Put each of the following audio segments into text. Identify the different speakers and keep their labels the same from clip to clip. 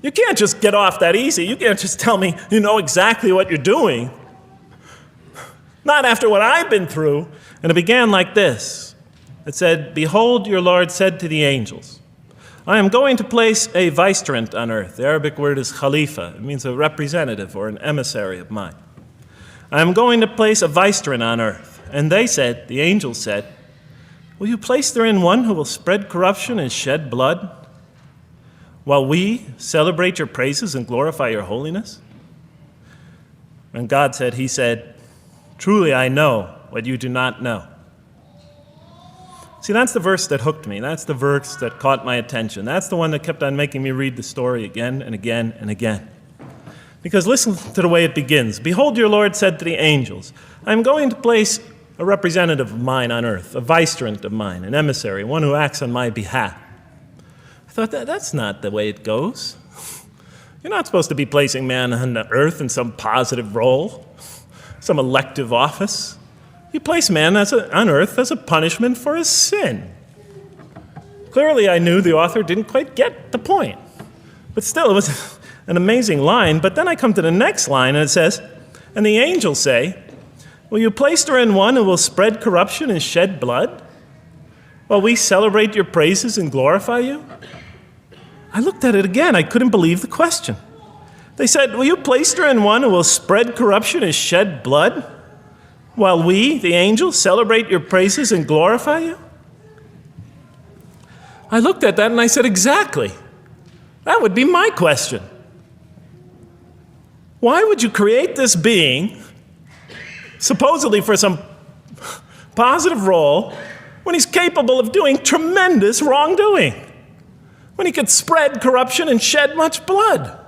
Speaker 1: You can't just get off that easy. You can't just tell me you know exactly what you're doing. Not after what I've been through. And it began like this. It said, "Behold, your Lord said to the angels, I am going to place a vicegerent on earth." The Arabic word is khalifa. It means a representative or an emissary of mine. "I am going to place a vicegerent on earth." And they said, the angels said, "Will you place therein one who will spread corruption and shed blood, while we celebrate your praises and glorify your holiness?" And God said, he said, "Truly I know what you do not know." See, that's the verse that hooked me. That's the verse that caught my attention. That's the one that kept on making me read the story again and again and again. Because listen to the way it begins. "Behold, your Lord said to the angels, I am going to place a representative of mine on earth, a vicegerent of mine, an emissary, one who acts on my behalf." I thought, that's not the way it goes. You're not supposed to be placing man on the earth in some positive role, some elective office. You place man on earth as a punishment for his sin. Clearly, I knew the author didn't quite get the point. But still, it was an amazing line. But then I come to the next line, and it says, "And the angels say, will you place therein one who will spread corruption and shed blood, while we celebrate your praises and glorify you?" I looked at it again. I couldn't believe the question. They said, "Will you place therein one who will spread corruption and shed blood, while we, the angels, celebrate your praises and glorify you?" I looked at that and I said, exactly. That would be my question. Why would you create this being, supposedly for some positive role, when he's capable of doing tremendous wrongdoing? When he could spread corruption and shed much blood?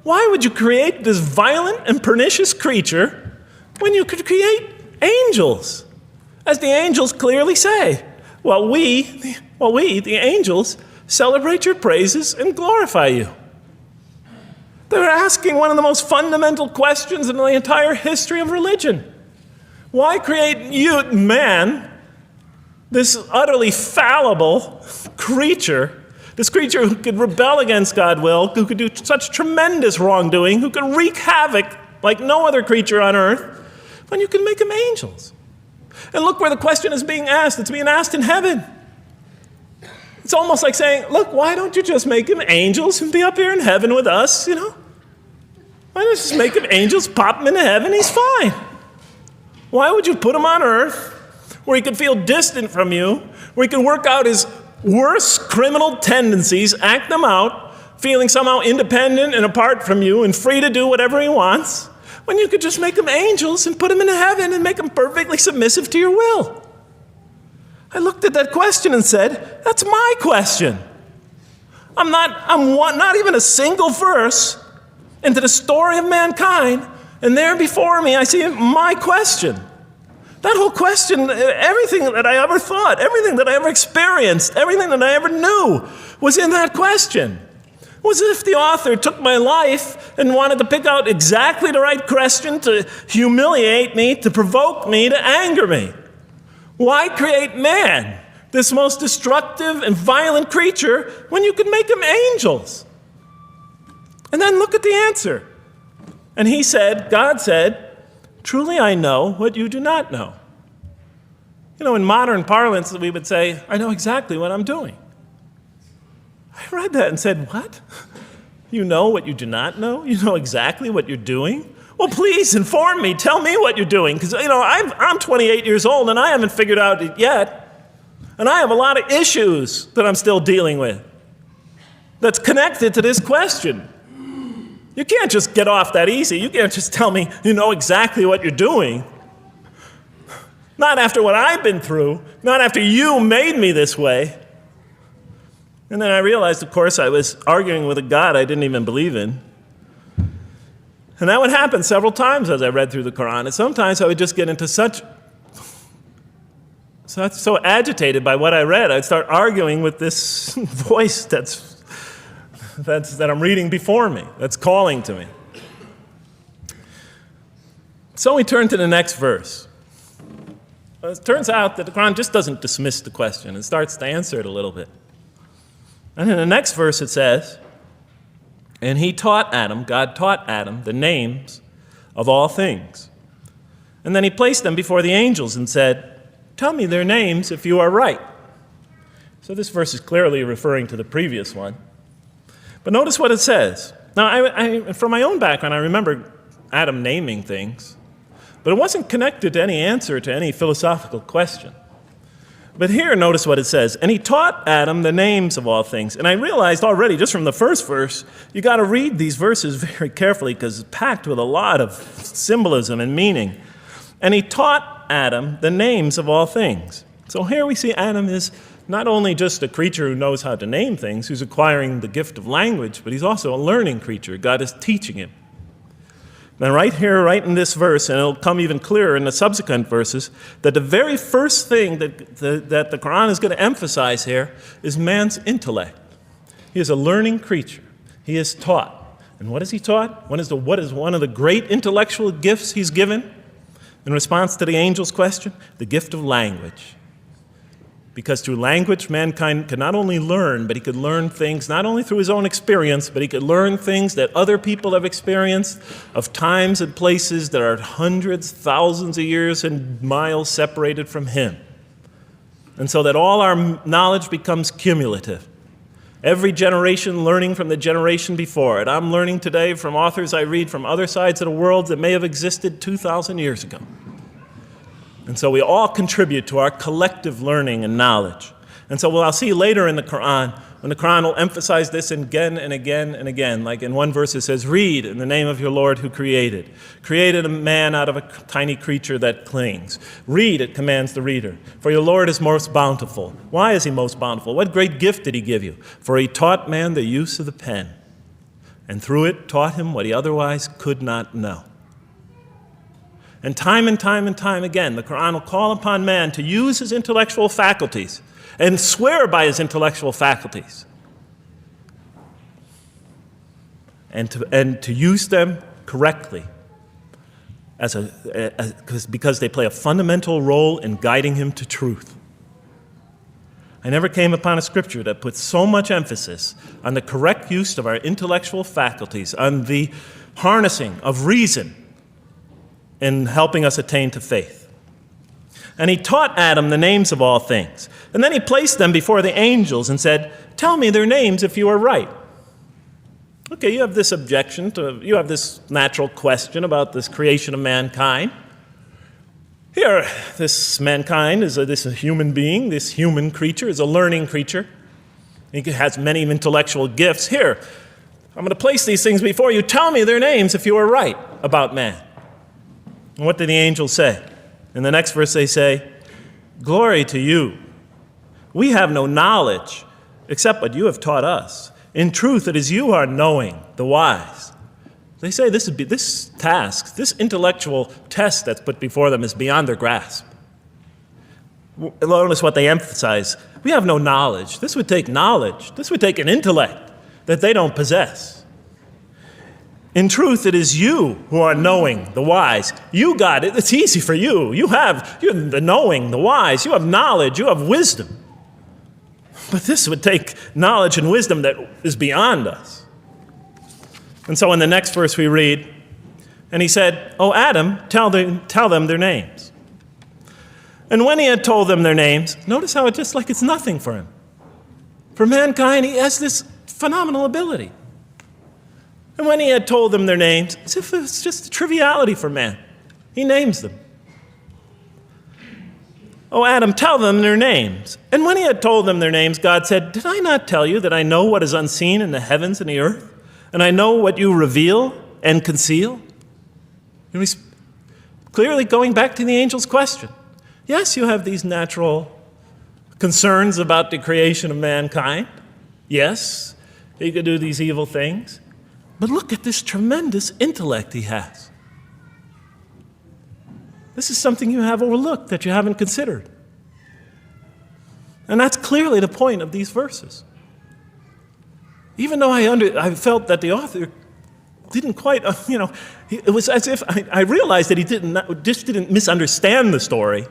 Speaker 1: Why would you create this violent and pernicious creature when you could create angels? As the angels clearly say, while we, the angels, celebrate your praises and glorify you. They're asking one of the most fundamental questions in the entire history of religion. Why create you, man, this utterly fallible creature, this creature who could rebel against God's will, who could do such tremendous wrongdoing, who could wreak havoc like no other creature on earth, when you can make them angels? And look where the question is being asked. It's being asked in heaven. It's almost like saying, look, why don't you just make them angels and be up here in heaven with us, you know? Why don't you just make them angels, pop them into heaven, he's fine. Why would you put him on earth where he could feel distant from you, where he can work out his worst criminal tendencies, act them out, feeling somehow independent and apart from you and free to do whatever he wants, when you could just make them angels and put them into heaven and make them perfectly submissive to your will? I looked at that question and said, that's my question. I'm not even a single verse into the story of mankind, and there before me I see my question. That whole question, everything that I ever thought, everything that I ever experienced, everything that I ever knew was in that question. It was as if the author took my life and wanted to pick out exactly the right question to humiliate me, to provoke me, to anger me. Why create man, this most destructive and violent creature, when you could make him angels? And then look at the answer. And he said, God said, "Truly I know what you do not know." You know, in modern parlance, we would say, I know exactly what I'm doing. I read that and said, what? You know what you do not know? You know exactly what you're doing? Well, please inform me. Tell me what you're doing. Because, you know, I'm 28 years old and I haven't figured out it yet. And I have a lot of issues that I'm still dealing with that's connected to this question. You can't just get off that easy. You can't just tell me you know exactly what you're doing. Not after what I've been through. Not after you made me this way. And then I realized, of course, I was arguing with a God I didn't even believe in. And that would happen several times as I read through the Quran. And sometimes I would just get into so agitated by what I read, I'd start arguing with this voice that I'm reading before me, that's calling to me. So we turn to the next verse. Well, it turns out that the Quran just doesn't dismiss the question. It starts to answer it a little bit. And in the next verse it says, And he taught Adam, God taught Adam, the names of all things. And then he placed them before the angels and said, tell me their names if you are right. So this verse is clearly referring to the previous one. But notice what it says. Now, from my own background, I remember Adam naming things, but it wasn't connected to any answer to any philosophical question. But here, notice what it says. And he taught Adam the names of all things. And I realized already, just from the first verse, you got to read these verses very carefully because it's packed with a lot of symbolism and meaning. And he taught Adam the names of all things. So here we see Adam is not only just a creature who knows how to name things, who's acquiring the gift of language, but he's also a learning creature. God is teaching him. Now right here, right in this verse, and it'll come even clearer in the subsequent verses, that the very first thing that the Quran is going to emphasize here is man's intellect. He is a learning creature. He is taught. And what is he taught? What is one of the great intellectual gifts he's given? In response to the angel's question, the gift of language. Because through language, mankind could not only learn, but he could learn things not only through his own experience, but he could learn things that other people have experienced of times and places that are hundreds, thousands of years and miles separated from him. And so that all our knowledge becomes cumulative. Every generation learning from the generation before it. I'm learning today from authors I read from other sides of the world that may have existed 2,000 years ago. And so we all contribute to our collective learning and knowledge. And so what I'll see later in the Quran, when the Quran will emphasize this again and again and again. Like in one verse it says, read in the name of your Lord who created. Created a man out of a tiny creature that clings. Read, it commands the reader. For your Lord is most bountiful. Why is he most bountiful? What great gift did he give you? For he taught man the use of the pen. And through it taught him what he otherwise could not know. And time again, the Quran will call upon man to use his intellectual faculties and swear by his intellectual faculties and to use them correctly because they play a fundamental role in guiding him to truth. I never came upon a scripture that puts so much emphasis on the correct use of our intellectual faculties, on the harnessing of reason, in helping us attain to faith. And he taught Adam the names of all things. And then he placed them before the angels and said, tell me their names if you are right. Okay, you have this you have this natural question about this creation of mankind. Here, this mankind is this human being, this human creature is a learning creature. He has many intellectual gifts. Here, I'm going to place these things before you. Tell me their names if you are right about man. And what did the angels say? In the next verse they say, glory to you. We have no knowledge except what you have taught us. In truth, it is you who are knowing, the wise. They say this task, this intellectual test that's put before them is beyond their grasp. Notice what they emphasize. We have no knowledge. This would take knowledge. This would take an intellect that they don't possess. In truth, it is you who are knowing, the wise. You got it. It's easy for you. You're the knowing, the wise. You have knowledge. You have wisdom. But this would take knowledge and wisdom that is beyond us. And so in the next verse we read, and he said, "O Adam, tell them their names." And when he had told them their names, notice how it's nothing for him. For mankind, he has this phenomenal ability. And when he had told them their names, as if it's just a triviality for man, he names them. "O Adam, tell them their names." And when he had told them their names, God said, "Did I not tell you that I know what is unseen in the heavens and the earth? And I know what you reveal and conceal?" And he's clearly going back to the angel's question. Yes, you have these natural concerns about the creation of mankind. Yes, he could do these evil things. But look at this tremendous intellect he has. This is something you have overlooked, that you haven't considered. And that's clearly the point of these verses. Even though I felt that the author didn't quite, it was as if I realized that he didn't misunderstand the story.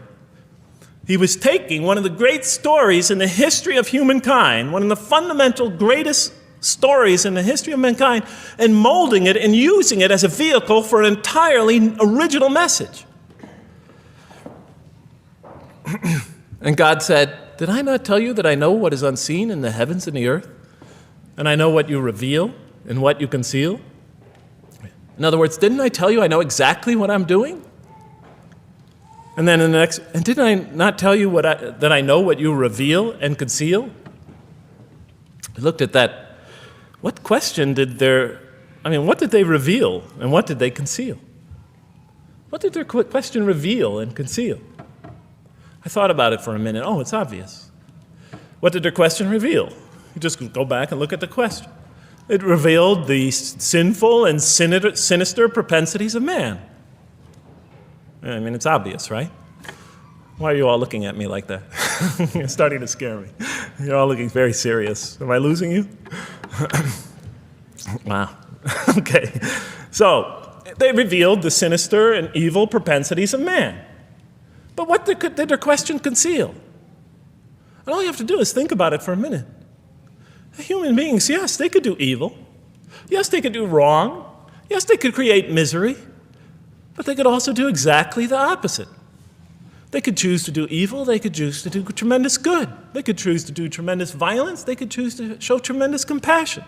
Speaker 1: He was taking one of the great stories in the history of humankind, one of the fundamental greatest stories in the history of mankind and molding it and using it as a vehicle for an entirely original message. And God said, did I not tell you that I know what is unseen in the heavens and the earth? And I know what you reveal and what you conceal? In other words, didn't I tell you I know exactly what I'm doing? And then in the next, and didn't I not tell you that I know what you reveal and conceal? I looked at that. What question did what did they reveal and what did they conceal? What did their question reveal and conceal? I thought about it for a minute. Oh, it's obvious. What did their question reveal? You just go back and look at the question. It revealed the sinful and sinister propensities of man. I mean, it's obvious, right? Why are you all looking at me like that? You're starting to scare me. You're all looking very serious. Am I losing you? Wow. Okay. So, they revealed the sinister and evil propensities of man. But what did their question conceal? And all you have to do is think about it for a minute. Human beings, yes, they could do evil. Yes, they could do wrong. Yes, they could create misery. But they could also do exactly the opposite. They could choose to do evil. They could choose to do tremendous good. They could choose to do tremendous violence. They could choose to show tremendous compassion.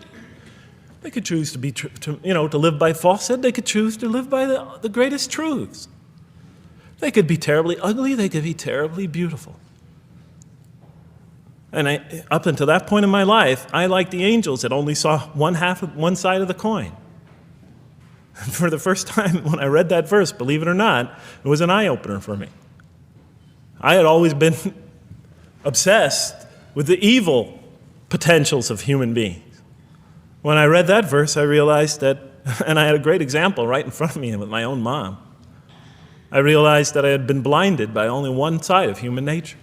Speaker 1: They could choose to live by falsehood. They could choose to live by the greatest truths. They could be terribly ugly. They could be terribly beautiful. And up until that point in my life, I, like the angels, that only saw one side of the coin. And for the first time, when I read that verse, believe it or not, it was an eye-opener for me. I had always been obsessed with the evil potentials of human beings. When I read that verse, I realized that, and I had a great example right in front of me with my own mom, I realized that I had been blinded by only one side of human nature.